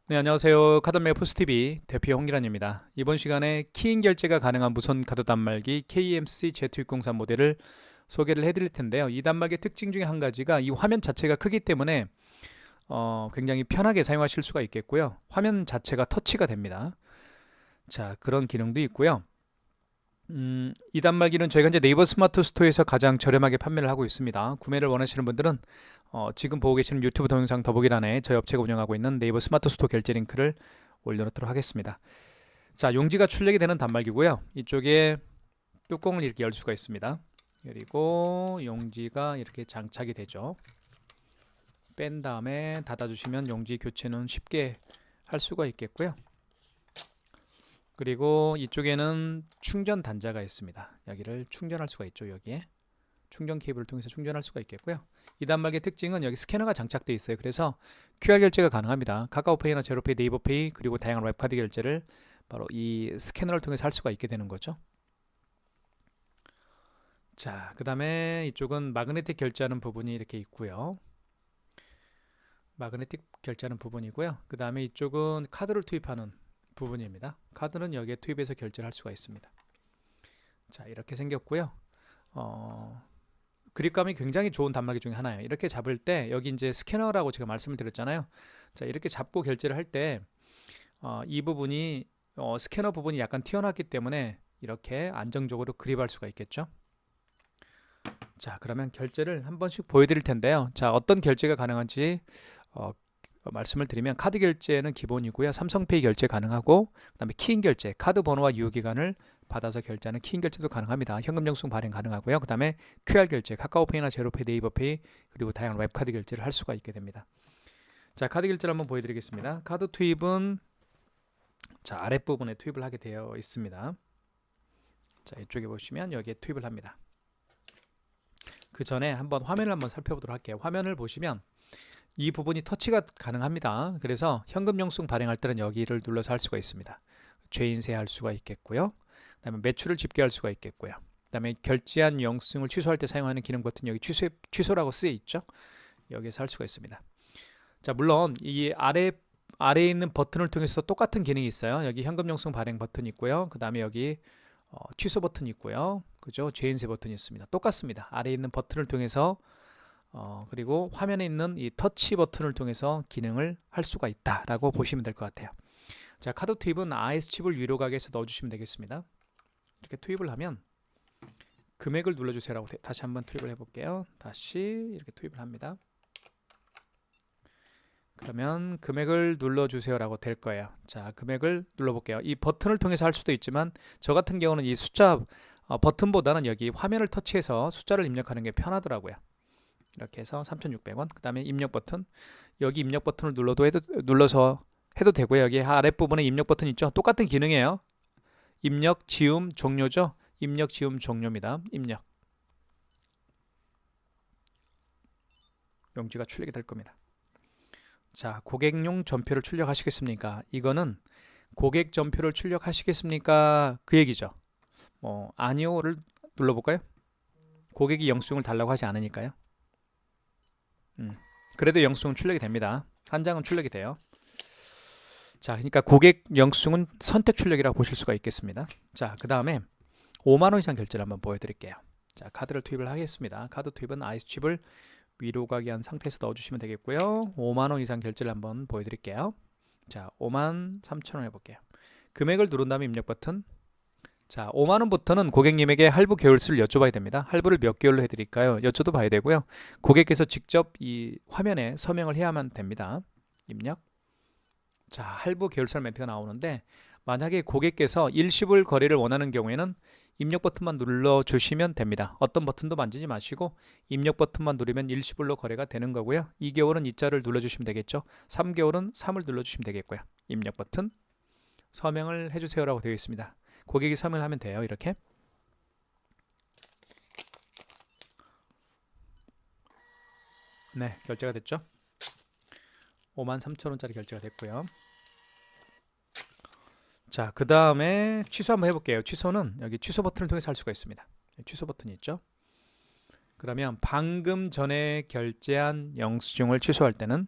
네, 안녕하세요. 카드메 포스TV 대표 홍기란입니다. 이번 시간에 키인 결제가 가능한 무선 카드 단말기 KMC Z603 모델을 소개를 해드릴 텐데요. 이 단말기의 특징 중에 한 가지가 이 화면 자체가 크기 때문에 굉장히 편하게 사용하실 수가 있겠고요. 화면 자체가 터치가 됩니다. 자, 그런 기능도 있고요. 이 단말기는 저희가 이제 네이버 스마트 스토어에서 가장 저렴하게 판매를 하고 있습니다. 구매를 원하시는 분들은 지금 보고 계시는 유튜브 동영상 더보기란에 저희 업체가 운영하고 있는 네이버 스마트 스토어 결제 링크를 올려놓도록 하겠습니다. 자, 용지가 출력이 되는 단말기고요. 이쪽에 뚜껑을 이렇게 열 수가 있습니다. 그리고 용지가 이렇게 장착이 되죠. 뺀 다음에 닫아주시면 용지 교체는 쉽게 할 수가 있겠고요. 그리고 이쪽에는 충전 단자가 있습니다. 여기를 충전할 수가 있죠. 여기에 충전 케이블을 통해서 충전할 수가 있겠고요. 이 단말기의 특징은 여기 스캐너가 장착되어 있어요. 그래서 QR 결제가 가능합니다. 카카오페이나 제로페이, 네이버페이 그리고 다양한 웹카드 결제를 바로 이 스캐너를 통해서 할 수가 있게 되는 거죠. 자, 그 다음에 이쪽은 마그네틱 결제하는 부분이 이렇게 있고요. 마그네틱 결제하는 부분이고요. 그 다음에 이쪽은 카드를 투입하는 부분입니다. 카드는 여기에 투입해서 결제를 할 수가 있습니다. 자, 이렇게 생겼고요. 그립감이 굉장히 좋은 단말기 중에 하나예요. 이렇게 잡을 때 여기 이제 스캐너라고 제가 말씀을 드렸잖아요. 자, 이렇게 잡고 결제를 할 때 이 부분이 스캐너 부분이 약간 튀어나왔기 때문에 이렇게 안정적으로 그립할 수가 있겠죠. 자, 그러면 결제를 한 번씩 보여드릴 텐데요. 자, 어떤 결제가 가능한지 말씀을 드리면 카드 결제는 기본이고요. 삼성페이 결제 가능하고 그다음에 키인 결제, 카드 번호와 유효기간을 받아서 결제하는 키인 결제도 가능합니다. 현금 영수증 발행 가능하고요. 그다음에 QR 결제, 카카오페이나 제로페이, 네이버페이 그리고 다양한 웹카드 결제를 할 수가 있게 됩니다. 자, 카드 결제를 한번 보여드리겠습니다. 카드 투입은 자, 아랫부분에 투입을 하게 되어 있습니다. 자, 이쪽에 보시면 여기에 투입을 합니다. 그 전에 한번 화면을 한번 살펴보도록 할게요. 화면을 보시면 이 부분이 터치가 가능합니다. 그래서 현금 영수증 발행할 때는 여기를 눌러서 할 수가 있습니다. 죄인세 할 수가 있겠고요. 그다음에 매출을 집계할 수가 있겠고요. 그다음에 결제한 영수증을 취소할 때 사용하는 기능 버튼 여기 취소라고 쓰여 있죠. 여기에서 할 수가 있습니다. 자, 물론 이 아래에 있는 버튼을 통해서 똑같은 기능이 있어요. 여기 현금 영수증 발행 버튼이 있고요. 그다음에 여기 취소 버튼이 있고요. 그죠? 죄인세 버튼이 있습니다. 똑같습니다. 아래에 있는 버튼을 통해서 그리고 화면에 있는 이 터치 버튼을 통해서 기능을 할 수가 있다라고 보시면 될 것 같아요. 자, 카드 투입은 IS 칩을 위로 가게해서 넣어주시면 되겠습니다. 이렇게 투입을 하면 금액을 눌러주세요라고 다시 한번 투입을 해볼게요. 다시 이렇게 투입을 합니다. 그러면 금액을 눌러주세요라고 될 거예요. 자, 금액을 눌러볼게요. 이 버튼을 통해서 할 수도 있지만 저 같은 경우는 이 숫자 버튼보다는 여기 화면을 터치해서 숫자를 입력하는 게 편하더라고요. 이렇게 해서 3,600원. 그 다음에 입력 버튼. 여기 입력 버튼을 눌러서 해도 되고요. 여기 아랫부분에 입력 버튼 있죠. 똑같은 기능이에요. 입력, 지움, 종료죠. 입력, 지움, 종료입니다. 입력. 용지가 출력이 될 겁니다. 자, 고객용 전표를 출력하시겠습니까? 이거는 고객 전표를 출력하시겠습니까? 그 얘기죠. 아니요를 눌러볼까요? 고객이 영수증을 달라고 하지 않으니까요. 그래도 영수증은 출력이 됩니다. 한 장은 출력이 돼요. 자, 그러니까 고객 영수증은 선택 출력이라고 보실 수가 있겠습니다. 자, 그 다음에 5만원 이상 결제를 한번 보여드릴게요. 자, 카드를 투입을 하겠습니다. 카드 투입은 아이스 칩을 위로 가게 한 상태에서 넣어주시면 되겠고요. 5만원 이상 결제를 한번 보여드릴게요. 자, 5만 3천원 해볼게요. 금액을 누른 다음에 입력 버튼. 자, 5만원부터는 고객님에게 할부 개월수를 여쭤봐야 됩니다. 할부를 몇 개월로 해드릴까요? 여쭤도 봐야 되고요. 고객께서 직접 이 화면에 서명을 해야만 됩니다. 입력. 자, 할부 계열사 멘트가 나오는데 만약에 고객께서 일시불 거래를 원하는 경우에는 입력 버튼만 눌러주시면 됩니다. 어떤 버튼도 만지지 마시고 입력 버튼만 누르면 일시불로 거래가 되는 거고요. 2개월은 2자를 눌러주시면 되겠죠. 3개월은 3을 눌러주시면 되겠고요. 입력 버튼 서명을 해주세요라고 되어 있습니다. 고객이 서명을 하면 돼요. 이렇게. 네, 결제가 됐죠. 53,000원짜리 결제가 됐고요. 자, 그 다음에 취소 한번 해볼게요. 취소는 여기 취소 버튼을 통해서 할 수가 있습니다. 취소 버튼이 있죠. 그러면 방금 전에 결제한 영수증을 취소할 때는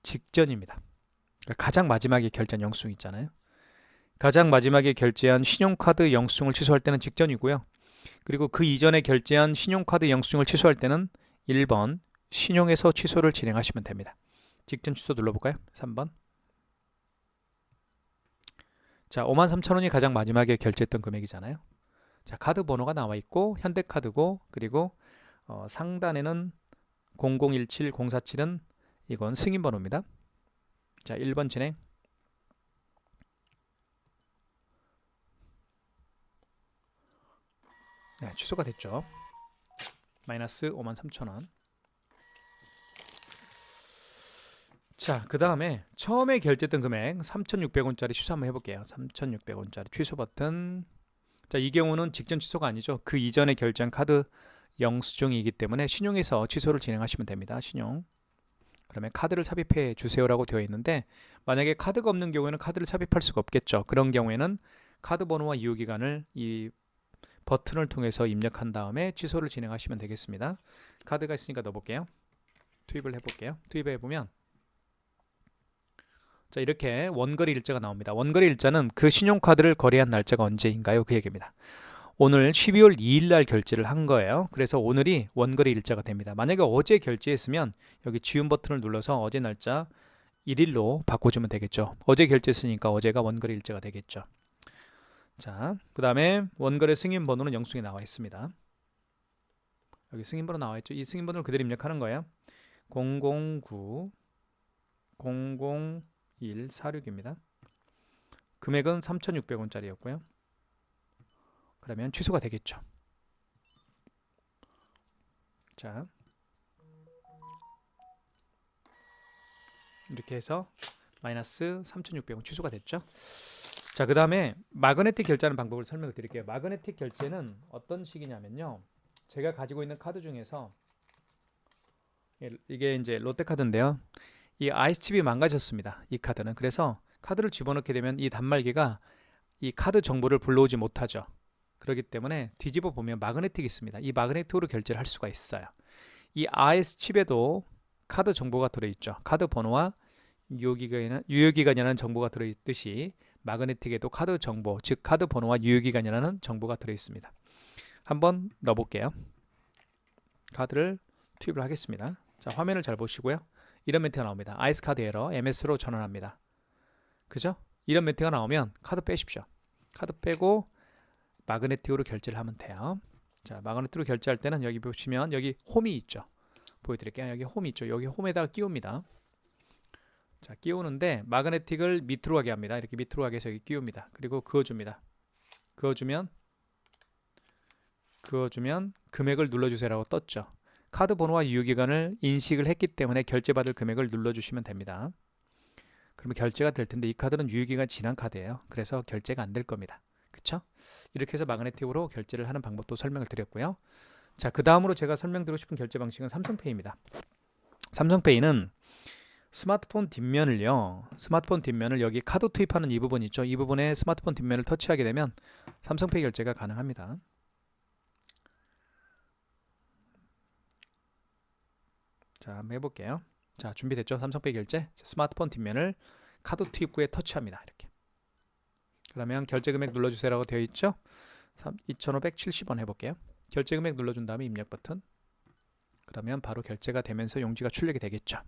직전입니다. 그러니까 가장 마지막에 결제한 영수증 있잖아요. 가장 마지막에 결제한 신용카드 영수증을 취소할 때는 직전이고요. 그리고 그 이전에 결제한 신용카드 영수증을 취소할 때는 1번 신용에서 취소를 진행하시면 됩니다. 직전 취소 눌러볼까요? 3번. 자, 53,000원이 가장 마지막에 결제했던 금액이잖아요. 자, 카드 번호가 나와 있고 현대카드고, 그리고 상단에는 0017047은 이건 승인 번호입니다. 자, 1번 진행. 네, 취소가 됐죠. 마이너스 53,000원. 자, 그 다음에 처음에 결제했던 금액 3,600원짜리 취소 한번 해볼게요. 3,600원짜리 취소 버튼. 자, 이 경우는 직전 취소가 아니죠. 그 이전에 결제한 카드 영수증이기 때문에 신용에서 취소를 진행하시면 됩니다. 신용. 그러면 카드를 삽입해 주세요라고 되어 있는데, 만약에 카드가 없는 경우에는 카드를 삽입할 수가 없겠죠. 그런 경우에는 카드 번호와 유효기간을 이 버튼을 통해서 입력한 다음에 취소를 진행하시면 되겠습니다. 카드가 있으니까 넣어볼게요. 투입을 해볼게요. 투입해보면 자, 이렇게 원거리 일자가 나옵니다. 원거리 일자는 그 신용카드를 거래한 날짜가 언제인가요? 그 얘기입니다. 오늘 12월 2일 날 결제를 한 거예요. 그래서 오늘이 원거리 일자가 됩니다. 만약에 어제 결제했으면 여기 지운 버튼을 눌러서 어제 날짜 1일로 바꿔주면 되겠죠. 어제 결제했으니까 어제가 원거리 일자가 되겠죠. 자, 그 다음에 원거래 승인 번호는 영수증에 나와 있습니다. 여기 승인 번호 나와 있죠. 이 승인 번호를 그대로 입력하는 거예요. 009 00146입니다. 금액은 3,600원짜리였고요. 그러면 취소가 되겠죠. 자, 이렇게 해서 마이너스 3,600원 취소가 됐죠. 자, 그 다음에 마그네틱 결제하는 방법을 설명을 드릴게요. 마그네틱 결제는 어떤 식이냐면요, 제가 가지고 있는 카드 중에서 이게 이제 롯데카드인데요, 이 IS칩이 망가졌습니다. 이 카드는. 그래서 카드를 집어넣게 되면 이 단말기가 이 카드 정보를 불러오지 못하죠. 그렇기 때문에 뒤집어 보면 마그네틱이 있습니다. 이 마그네틱으로 결제를 할 수가 있어요. 이 IS칩에도 카드 정보가 들어있죠. 카드 번호와 유효기간이라는 정보가 들어있듯이 마그네틱에도 카드 정보, 즉 카드 번호와 유효기간이라는 정보가 들어있습니다. 한번 넣어볼게요. 카드를 투입을 하겠습니다. 자, 화면을 잘 보시고요. 이런 멘트가 나옵니다. 아이스 카드 에러, MS로 전환합니다. 그죠? 이런 멘트가 나오면 카드 빼십시오. 카드 빼고 마그네틱으로 결제를 하면 돼요. 자, 마그네틱으로 결제할 때는 여기 보시면 여기 홈이 있죠. 보여드릴게요. 여기 홈이 있죠. 여기 홈에다가 끼웁니다. 자, 끼우는데 마그네틱을 밑으로 가게 합니다. 이렇게 밑으로 가게 해서 여기 끼웁니다. 그리고 그어줍니다. 그어주면 금액을 눌러주세요라고 떴죠. 카드 번호와 유효기간을 인식을 했기 때문에 결제받을 금액을 눌러주시면 됩니다. 그러면 결제가 될 텐데 이 카드는 유효기간 지난 카드예요. 그래서 결제가 안 될 겁니다. 그쵸? 이렇게 해서 마그네틱으로 결제를 하는 방법도 설명을 드렸고요. 자, 그 다음으로 제가 설명드리고 싶은 결제 방식은 삼성페이입니다. 삼성페이는 스마트폰 뒷면을 여기 카드 투입하는 이 부분 있죠. 이 부분에 스마트폰 뒷면을 터치하게 되면 삼성페이 결제가 가능합니다. 자, 한번 해볼게요. 자, 준비됐죠? 삼성페이 결제. 스마트폰 뒷면을 카드 투입구에 터치합니다. 이렇게. 그러면 결제 금액 눌러주세요라고 되어 있죠? 2,570원 해볼게요. 결제 금액 눌러준 다음에 입력 버튼. 그러면 바로 결제가 되면서 용지가 출력이 되겠죠.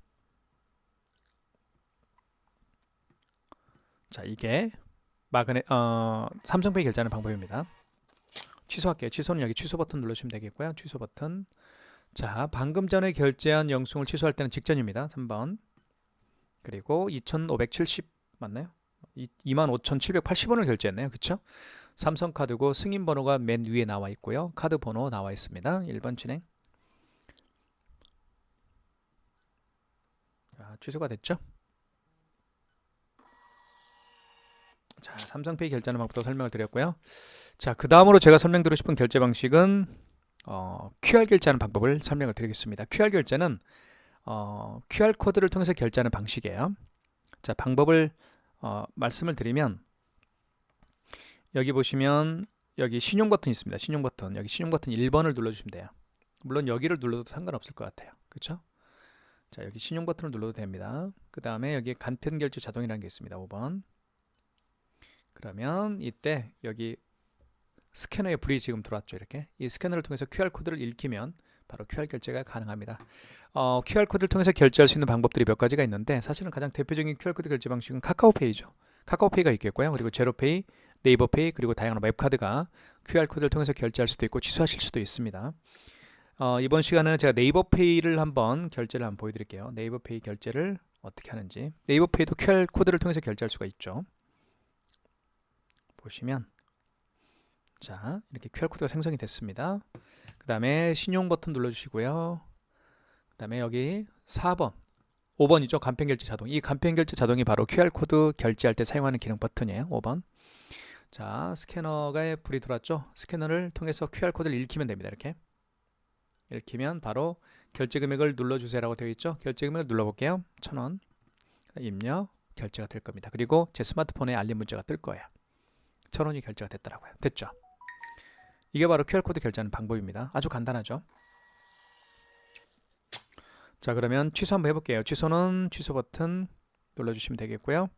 자, 이게 삼성페이 결제하는 방법입니다. 취소할게요. 취소는 여기 취소 버튼 눌러주시면 되겠고요. 취소 버튼. 자, 방금 전에 결제한 영수증을 취소할 때는 직전입니다. 3번. 그리고 2,570 맞나요? 25,780원을 결제했네요. 그쵸? 삼성카드고 승인번호가 맨 위에 나와 있고요. 카드 번호 나와 있습니다. 1번 진행. 자, 취소가 됐죠? 자, 삼성페이 결제하는 방법도 설명을 드렸고요. 자, 그 다음으로 제가 설명드리고 싶은 결제 방식은 QR 결제하는 방법을 설명을 드리겠습니다. QR 결제는 QR코드를 통해서 결제하는 방식이에요. 자, 방법을 말씀을 드리면 여기 보시면 여기 신용 버튼 있습니다. 신용 버튼. 여기 신용 버튼 1번을 눌러주시면 돼요. 물론 여기를 눌러도 상관없을 것 같아요. 그렇죠? 자, 여기 신용 버튼을 눌러도 됩니다. 그 다음에 여기 간편 결제 자동이라는 게 있습니다. 5번. 그러면 이때 여기 스캐너에 불이 지금 들어왔죠. 이렇게 이 스캐너를 통해서 QR코드를 읽히면 바로 QR 결제가 가능합니다. QR코드를 통해서 결제할 수 있는 방법들이 몇 가지가 있는데 사실은 가장 대표적인 QR코드 결제 방식은 카카오페이죠. 카카오페이가 있겠고요. 그리고 제로페이, 네이버페이, 그리고 다양한 웹카드가 QR코드를 통해서 결제할 수도 있고 취소하실 수도 있습니다. 이번 시간에는 제가 네이버페이를 한번 결제를 한번 보여드릴게요. 네이버페이 결제를 어떻게 하는지. 네이버페이도 QR코드를 통해서 결제할 수가 있죠. 보시면 자, 이렇게 QR코드가 생성이 됐습니다. 그 다음에 신용 버튼 눌러주시고요. 그 다음에 여기 4번, 5번이죠. 간편결제 자동. 이 간편결제 자동이 바로 QR코드 결제할 때 사용하는 기능 버튼이에요. 5번. 자, 스캐너가 불이 들어왔죠. 스캐너를 통해서 QR코드를 읽히면 됩니다. 이렇게 읽히면 바로 결제 금액을 눌러주세요라고 되어 있죠. 결제 금액을 눌러볼게요. 1,000원. 입력, 결제가 될 겁니다. 그리고 제 스마트폰에 알림 문자가 뜰 거예요. 1,000원이 결제가 됐더라고요. 됐죠. 이게 바로 QR코드 결제하는 방법입니다. 아주 간단하죠. 자, 그러면 취소 한번 해볼게요. 취소는 취소 버튼 눌러주시면 되겠고요.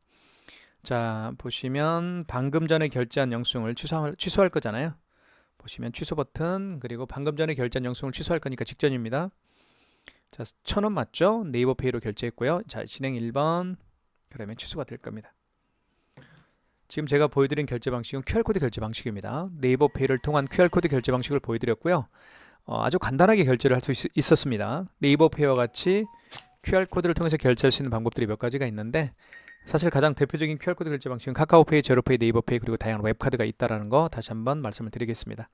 자, 보시면 방금 전에 결제한 영수증을 취소할 거잖아요. 보시면 취소 버튼, 그리고 방금 전에 결제한 영수증을 취소할 거니까 직전입니다. 자, 1,000원 맞죠? 네이버페이로 결제했고요. 자, 진행 1번. 그러면 취소가 될 겁니다. 지금 제가 보여드린 결제 방식은 QR코드 결제 방식입니다. 네이버페이를 통한 QR코드 결제 방식을 보여드렸고요. 아주 간단하게 결제를 할 수 있었습니다. 네이버페이와 같이 QR코드를 통해서 결제할 수 있는 방법들이 몇 가지가 있는데 사실 가장 대표적인 QR코드 결제 방식은 카카오페이, 제로페이, 네이버페이, 그리고 다양한 웹카드가 있다는 거 다시 한번 말씀을 드리겠습니다.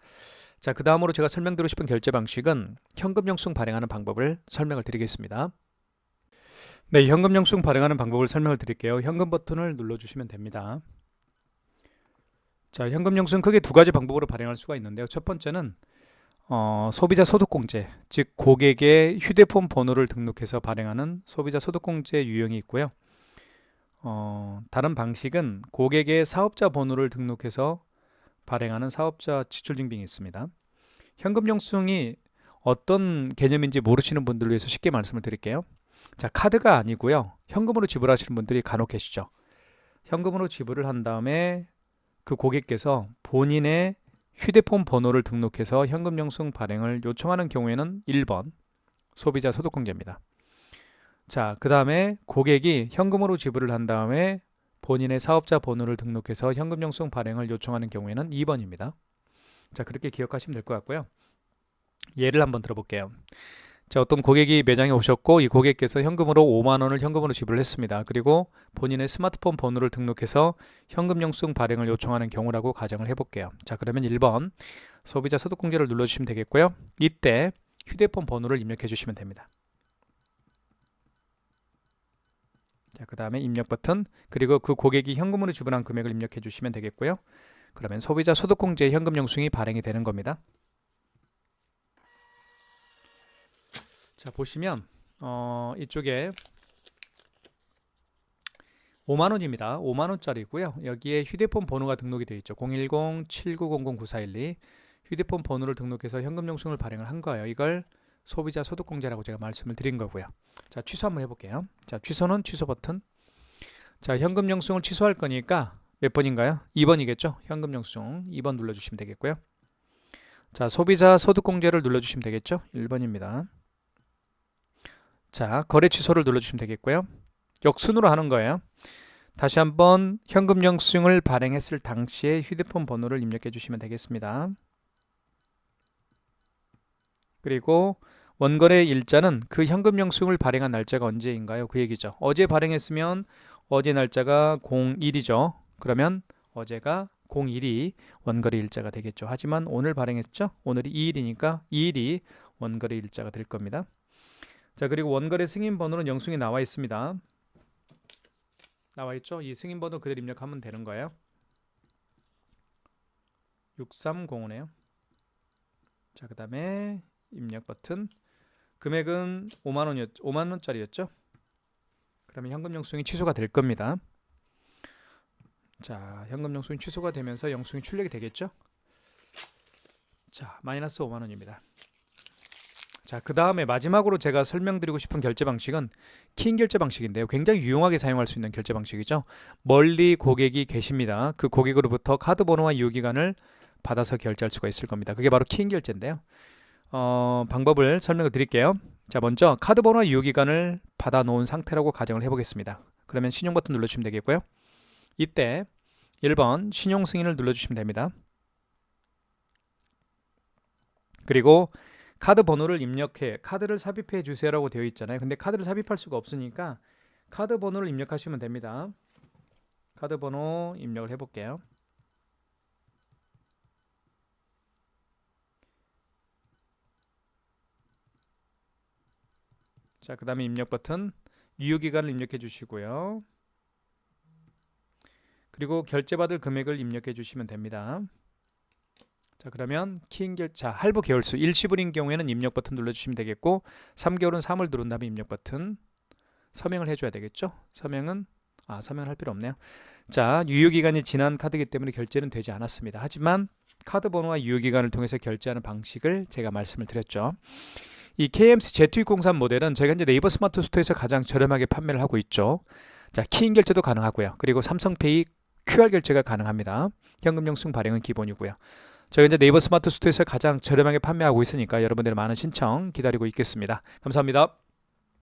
자, 그 다음으로 제가 설명드리고 싶은 결제 방식은 현금 영수증 발행하는 방법을 설명을 드리겠습니다. 네, 현금 영수증 발행하는 방법을 설명을 드릴게요. 현금 버튼을 눌러주시면 됩니다. 자, 현금 영수증 크게 두 가지 방법으로 발행할 수가 있는데요. 첫 번째는 소비자 소득공제, 즉 고객의 휴대폰 번호를 등록해서 발행하는 소비자 소득공제 유형이 있고요. 다른 방식은 고객의 사업자 번호를 등록해서 발행하는 사업자 지출증빙이 있습니다. 현금 영수증이 어떤 개념인지 모르시는 분들을 위해서 쉽게 말씀을 드릴게요. 자, 카드가 아니고요. 현금으로 지불하시는 분들이 간혹 계시죠. 현금으로 지불을 한 다음에 그 고객께서 본인의 휴대폰 번호를 등록해서 현금 영수증 발행을 요청하는 경우에는 1번 소비자 소득공제입니다. 자, 그 다음에 고객이 현금으로 지불을 한 다음에 본인의 사업자 번호를 등록해서 현금 영수증 발행을 요청하는 경우에는 2번입니다. 자, 그렇게 기억하시면 될 것 같고요. 예를 한번 들어볼게요. 자, 어떤 고객이 매장에 오셨고 이 고객께서 현금으로 5만 원을 현금으로 지불을 했습니다. 그리고 본인의 스마트폰 번호를 등록해서 현금 영수증 발행을 요청하는 경우라고 가정을 해볼게요. 자, 그러면 1번 소비자 소득공제를 눌러주시면 되겠고요. 이때 휴대폰 번호를 입력해 주시면 됩니다. 자, 그 다음에 입력 버튼, 그리고 그 고객이 현금으로 지불한 금액을 입력해 주시면 되겠고요. 그러면 소비자 소득공제 현금 영수증이 발행이 되는 겁니다. 자, 보시면 이쪽에 5만원입니다. 5만원짜리고요. 여기에 휴대폰 번호가 등록이 되어 있죠. 010-7900-9412 휴대폰 번호를 등록해서 현금 영수증을 발행을 한 거예요. 이걸 소비자 소득공제라고 제가 말씀을 드린 거고요. 자, 취소 한번 해볼게요. 자, 취소는 취소 버튼. 자, 현금 영수증을 취소할 거니까 몇 번인가요? 2번이겠죠? 현금 영수증 2번 눌러주시면 되겠고요. 자, 소비자 소득공제를 눌러주시면 되겠죠? 1번입니다. 자, 거래 취소를 눌러주시면 되겠고요. 역순으로 하는 거예요. 다시 한번 현금 영수증을 발행했을 당시에 휴대폰 번호를 입력해 주시면 되겠습니다. 그리고 원거래 일자는 그 현금 영수증을 발행한 날짜가 언제인가요? 그 얘기죠. 어제 발행했으면 어제 날짜가 01이죠. 그러면 어제가 01이 원거래 일자가 되겠죠. 하지만 오늘 발행했죠. 오늘이 2일이니까 2일이 원거래 일자가 될 겁니다. 자, 그리고 원거래 승인 번호는 영수증에 나와 있습니다. 나와 있죠? 이 승인 번호 그대로 입력하면 되는 거예요. 6305네요. 자, 그 다음에 입력 버튼. 금액은 5만원짜리였죠? 그러면 현금 영수증이 취소가 될 겁니다. 자, 현금 영수증이 취소가 되면서 영수증이 출력이 되겠죠? 자, 마이너스 5만원입니다. 자, 그 다음에 마지막으로 제가 설명드리고 싶은 결제 방식은 키인 결제 방식인데요. 굉장히 유용하게 사용할 수 있는 결제 방식이죠. 멀리 고객이 계십니다. 그 고객으로부터 카드 번호와 유효기간을 받아서 결제할 수가 있을 겁니다. 그게 바로 키인 결제인데요. 방법을 설명을 드릴게요. 자, 먼저 카드 번호와 유효기간을 받아 놓은 상태라고 가정을 해보겠습니다. 그러면 신용 버튼 눌러주시면 되겠고요. 이때 1번 신용 승인을 눌러주시면 됩니다. 그리고 카드 번호를 입력해 카드를 삽입해 주세요라고 되어 있잖아요. 근데 카드를 삽입할 수가 없으니까 카드 번호를 입력하시면 됩니다. 카드 번호 입력을 해볼게요. 자, 그 다음에 입력 버튼 유효기간을 입력해 주시고요. 그리고 결제받을 금액을 입력해 주시면 됩니다. 자, 그러면 키인 결제, 할부 계열수 일시불인 경우에는 입력 버튼 눌러주시면 되겠고 3개월은 3을 누른 다음에 입력 버튼 서명을 해줘야 되겠죠. 서명을 할 필요 없네요. 자, 유효기간이 지난 카드이기 때문에 결제는 되지 않았습니다. 하지만 카드 번호와 유효기간을 통해서 결제하는 방식을 제가 말씀을 드렸죠. 이 KMC Z603 모델은 저희가 이제 네이버 스마트 스토어에서 가장 저렴하게 판매를 하고 있죠. 자, 키인 결제도 가능하고요. 그리고 삼성페이 QR 결제가 가능합니다. 현금 영수증 발행은 기본이고요. 저희가 이제 네이버 스마트 스토어에서 가장 저렴하게 판매하고 있으니까 여러분들의 많은 신청 기다리고 있겠습니다. 감사합니다.